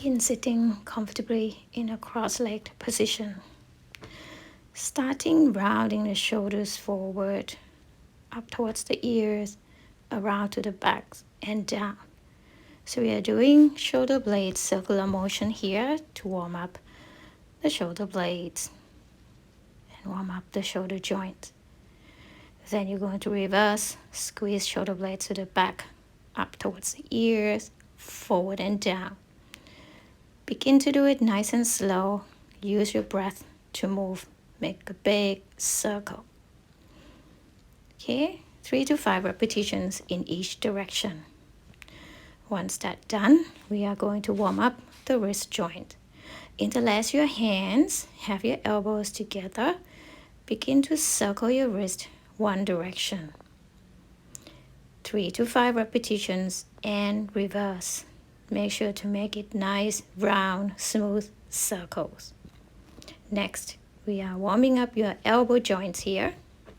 Begin sitting comfortably in a cross-legged position. Starting rounding the shoulders forward, up towards the ears, around to the back and down. So we are doing shoulder blades circular motion here to warm up the shoulder blades and warm up the shoulder joint. Then you're going to reverse, squeeze shoulder blades to the back, up towards the ears, forward and down. Begin to do it nice and slow. Use your breath to move. Make a big circle. Okay, 3 to 5 repetitions in each direction. Once that's done, we are going to warm up the wrist joint. Interlace your hands, have your elbows together. Begin to circle your wrist one direction. 3 to 5 repetitions and reverse. Make sure to make it nice, round, smooth circles. Next, we are warming up your elbow joints here,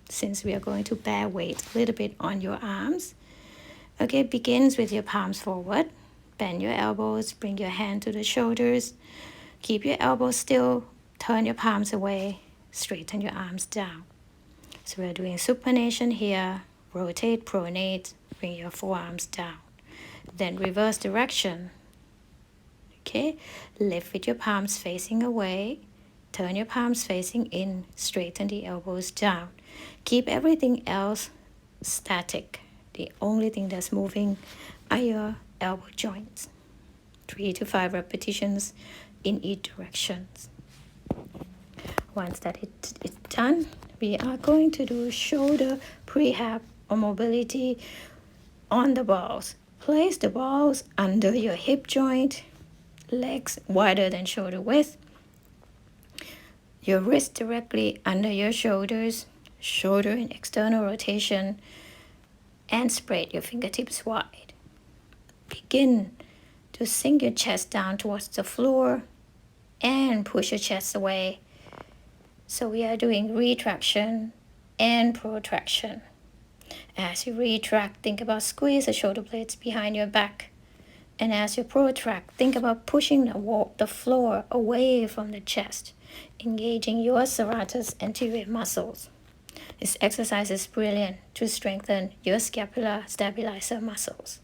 since we are going to bear weight a little bit on your arms. Okay, begins with your palms forward. Bend your elbows, bring your hand to the shoulders. Keep your elbows still, turn your palms away, straighten your arms down. So we're doing supination here. Rotate, pronate, bring your forearms down. Then reverse direction. Okay, lift with your palms facing away. Turn your palms facing in, straighten the elbows down. Keep everything else static. The only thing that's moving are your elbow joints. 3 to 5 repetitions in each direction. Once that it's done, we are going to do shoulder pre-hab or mobility on the balls. Place the balls under your hip joint, legs wider than shoulder width, your wrist directly under your shoulders, shoulder in external rotation, and spread your fingertips wide. Begin to sink your chest down towards the floor and push your chest away. So we are doing retraction and protraction. As you retract, think about squeeze the shoulder blades behind your back. And as you protract, think about pushing the floor away from the chest, engaging your serratus anterior muscles. This exercise is brilliant to strengthen your scapular stabilizer muscles.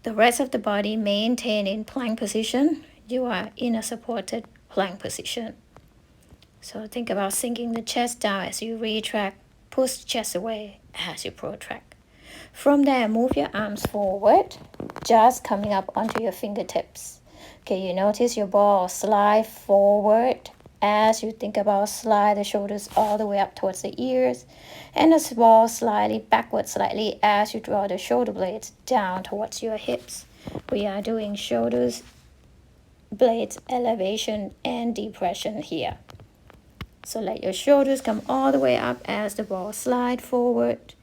The rest of the body maintain in plank position. You are in a supported plank position. So think about sinking the chest down as you retract, push the chest away as you protract. From there, move your arms forward, just coming up onto your fingertips. Okay, you notice your ball slide forward as you think about slide the shoulders all the way up towards the ears, and the ball slightly backward slightly as you draw the shoulder blades down towards your hips. We are doing shoulders blades elevation and depression here. So let your shoulders come all the way up as the ball slide forward,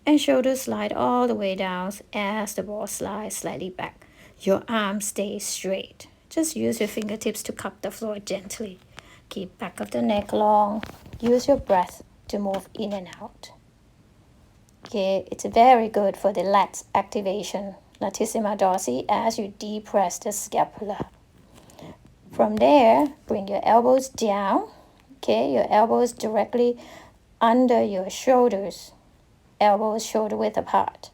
and shoulders slide all the way down as the ball slides slightly back. Your arms stay straight. Just use your fingertips to cup the floor gently. Keep back of the neck long. Use your breath to move in and out. Okay, it's very good for the lats activation, latissimus dorsi, as you depress the scapula. From there, bring your elbows down. Okay, your elbows directly under your shoulders. Elbows shoulder width apart.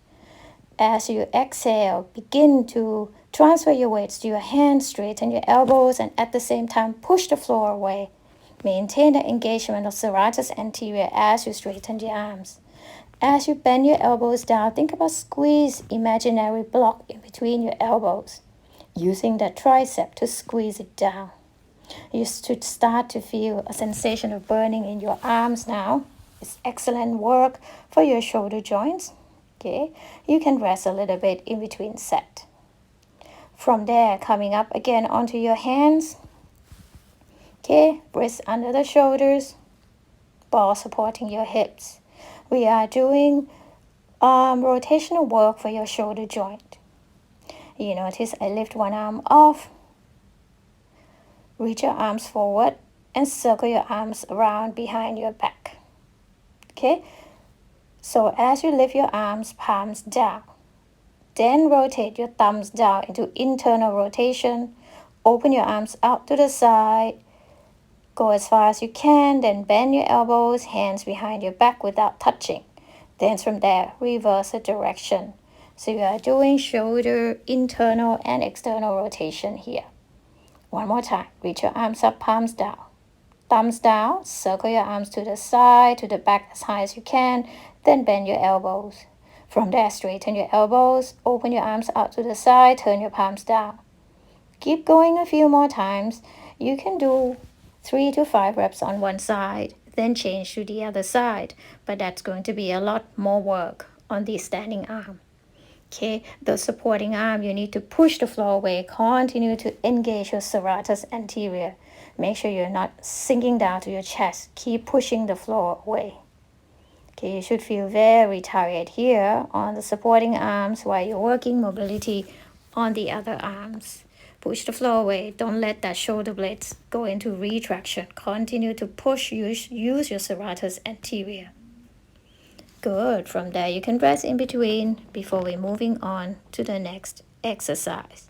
As you exhale, begin to transfer your weights to your hands, straighten your elbows, and at the same time push the floor away. Maintain the engagement of serratus anterior as you straighten the arms. As you bend your elbows down, think about squeeze imaginary block in between your elbows, using the tricep to squeeze it down. You should start to feel a sensation of burning in your arms now. It's excellent work for your shoulder joints. Okay, you can rest a little bit in between set. From there, coming up again onto your hands. Okay, wrists under the shoulders, ball supporting your hips. We are doing rotational work for your shoulder joint. You notice I lift one arm off, reach your arms forward, and circle your arms around behind your back. Okay, so as you lift your arms, palms down, then rotate your thumbs down into internal rotation Open your arms out to the side. Go as far as you can, then bend your elbows, hands behind your back without touching. Then from there, reverse the direction. So you are doing shoulder internal and external rotation here. One more time. Reach your arms up, palms down. Thumbs down, circle your arms to the side, to the back as high as you can, then bend your elbows. From there, straighten your elbows, open your arms out to the side, turn your palms down. Keep going a few more times. You can do 3 to 5 reps on one side, then change to the other side, but that's going to be a lot more work on the standing arm. Okay, the supporting arm, you need to push the floor away. Continue to engage your serratus anterior. Make sure you're not sinking down to your chest. Keep pushing the floor away. Okay, you should feel very tired here on the supporting arms while you're working mobility on the other arms. Push the floor away. Don't let that shoulder blades go into retraction. Continue to push. Use your serratus anterior. Good. From there, you can rest in between before we're moving on to the next exercise.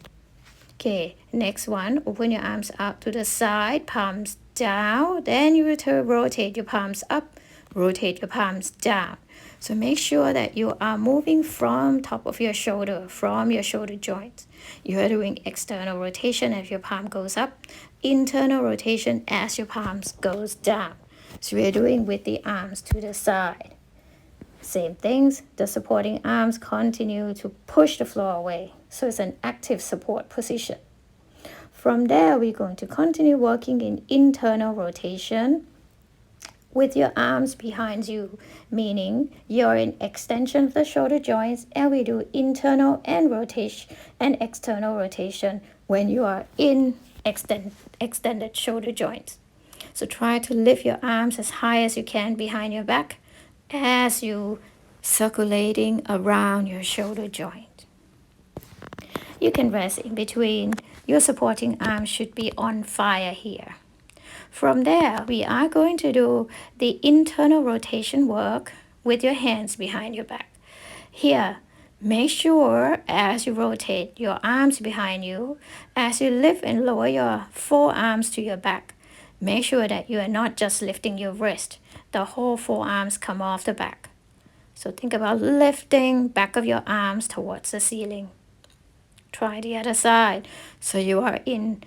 Okay, next one. Open your arms out to the side, palms down. Then you rotate your palms up, rotate your palms down. So make sure that you are moving from top of your shoulder, from your shoulder joints. You are doing external rotation as your palm goes up, internal rotation as your palms goes down. So we're doing with the arms to the side. Same things, the supporting arms continue to push the floor away. So it's an active support position. From there, we're going to continue working in internal rotation with your arms behind you, meaning you're in extension of the shoulder joints, and we do internal and rotation and external rotation when you are in extended shoulder joints. So try to lift your arms as high as you can behind your back as you circulating around your shoulder joint. You can rest in between. Your supporting arm should be on fire here. From there, we are going to do the internal rotation work with your hands behind your back. Here, make sure as you rotate your arms behind you, as you lift and lower your forearms to your back, make sure that you are not just lifting your wrist. The whole forearms come off the back. So think about lifting back of your arms towards the ceiling. Try the other side. So you are in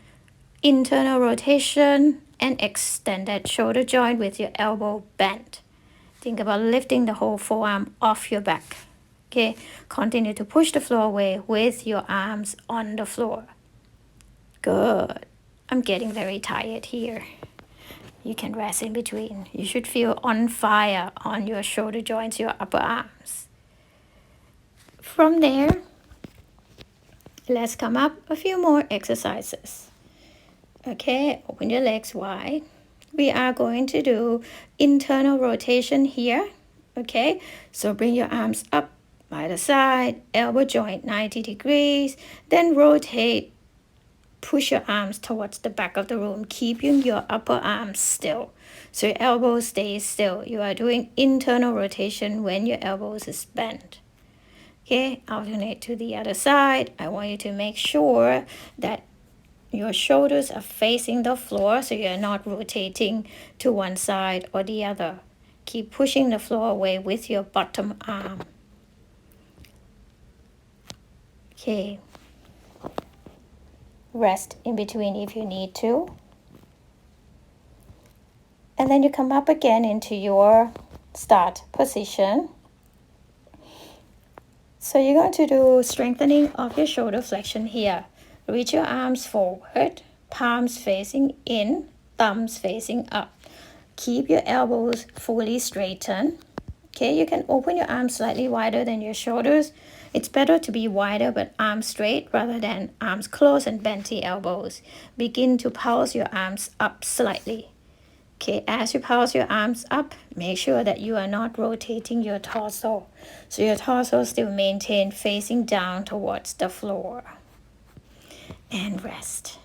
internal rotation and extended shoulder joint with your elbow bent. Think about lifting the whole forearm off your back. Okay, continue to push the floor away with your arms on the floor. Good. I'm getting very tired here. You can rest in between. You should feel on fire on your shoulder joints, your upper arms. From there, let's come up a few more exercises. Okay, open your legs wide. We are going to do internal rotation here. Okay, so bring your arms up by the side, elbow joint 90 degrees, then rotate. Push your arms towards the back of the room, keeping your upper arms still. So your elbows stay still. You are doing internal rotation when your elbows is bent. Okay, alternate to the other side. I want you to make sure that your shoulders are facing the floor, so you're not rotating to one side or the other. Keep pushing the floor away with your bottom arm. Okay. Rest in between if you need to. And then you come up again into your start position. So you're going to do strengthening of your shoulder flexion here. Reach your arms forward, palms facing in, thumbs facing up. Keep your elbows fully straightened. Okay, you can open your arms slightly wider than your shoulders. It's better to be wider but arms straight rather than arms closed and bent the elbows. Begin to pulse your arms up slightly. Okay, as you pulse your arms up, make sure that you are not rotating your torso. So your torso still maintained facing down towards the floor. And rest.